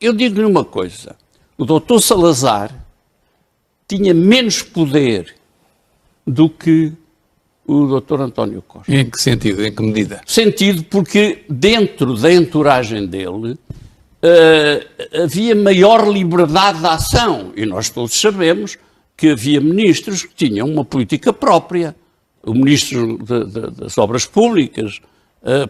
eu digo-lhe uma coisa. O doutor Salazar tinha menos poder do que o doutor António Costa. Em que sentido? Em que medida? Sentido porque dentro da entouragem dele havia maior liberdade de ação. E nós todos sabemos que havia ministros que tinham uma política própria. O ministro das Obras Públicas,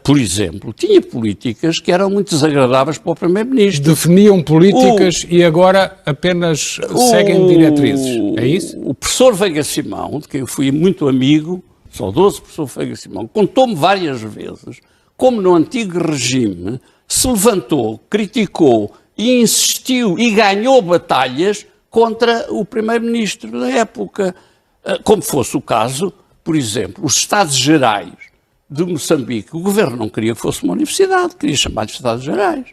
por exemplo, tinha políticas que eram muito desagradáveis para o primeiro-ministro. Definiam políticas e agora apenas seguem diretrizes, é isso? O professor Veiga Simão, de quem eu fui muito amigo, saudoso professor Veiga Simão, contou-me várias vezes como no antigo regime se levantou, criticou e insistiu e ganhou batalhas contra o primeiro-ministro da época. Como fosse o caso, por exemplo, os Estados Gerais de Moçambique. O governo não queria que fosse uma universidade, queria chamar de Estados Gerais.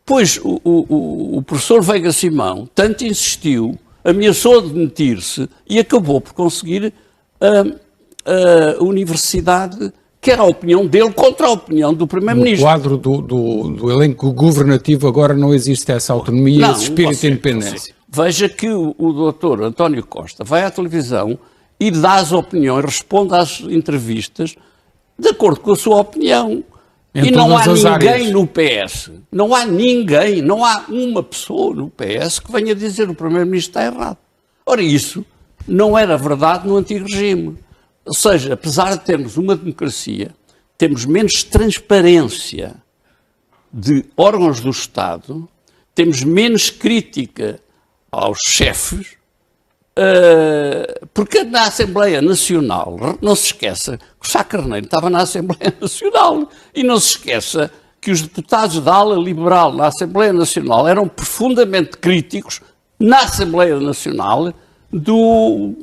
Pois o professor Veiga Simão tanto insistiu, ameaçou de demitir-se e acabou por conseguir a universidade, que era a opinião dele contra a opinião do primeiro-ministro. No quadro do elenco governativo agora não existe essa autonomia, esse espírito de independência. Veja que o doutor António Costa vai à televisão e dá as opiniões, responde às entrevistas de acordo com a sua opinião. E não há ninguém no PS, não há ninguém, não há uma pessoa no PS que venha dizer que o primeiro-ministro está errado. Ora, isso não era verdade no antigo regime. Ou seja, apesar de termos uma democracia, temos menos transparência de órgãos do Estado, temos menos crítica aos chefes, porque na Assembleia Nacional, não se esqueça que o Sá Carneiro estava na Assembleia Nacional e não se esqueça que os deputados da ala liberal na Assembleia Nacional eram profundamente críticos na Assembleia Nacional do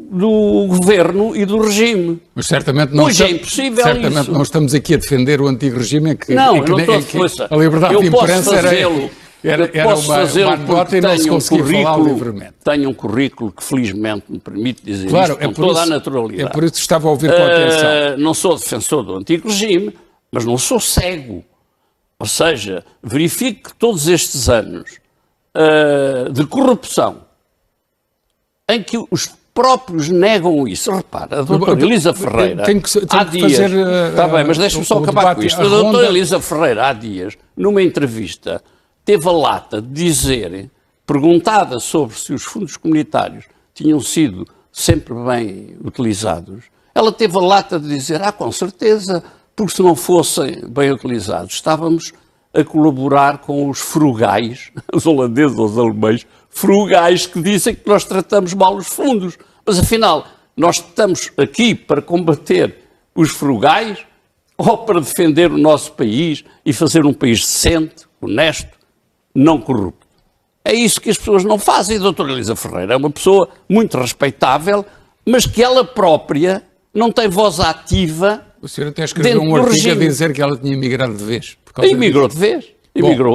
governo e do regime. Mas certamente não, hoje é impossível certamente isso. Não estamos aqui a defender o antigo regime em que, não, em que, eu não estou em que a liberdade de imprensa era uma anedota e não se conseguia falar livremente. Tenho um currículo que felizmente me permite dizer claro, isto com toda a naturalidade. É por isso que estava a ouvir com atenção. Não sou defensor do antigo regime, mas não sou cego. Ou seja, verifico que todos estes anos de corrupção em que os próprios negam isso. Repara, a doutora Elisa Ferreira, há dias... Está bem, mas deixa-me só acabar com isto. A doutora Elisa Ferreira, há dias, numa entrevista, teve a lata de dizer, perguntada sobre se os fundos comunitários tinham sido sempre bem utilizados, ela teve a lata de dizer, com certeza, porque se não fossem bem utilizados, estávamos a colaborar com os frugais, os holandeses ou os alemães, frugais que dizem que nós tratamos mal os fundos. Mas afinal, nós estamos aqui para combater os frugais ou para defender o nosso país e fazer um país decente, honesto, não corrupto? É isso que as pessoas não fazem. A doutora Elisa Ferreira é uma pessoa muito respeitável, mas que ela própria não tem voz ativa. O senhor até escreveu um artigo a dizer que ela tinha emigrado de vez. Emigrou de vez. Emigrou.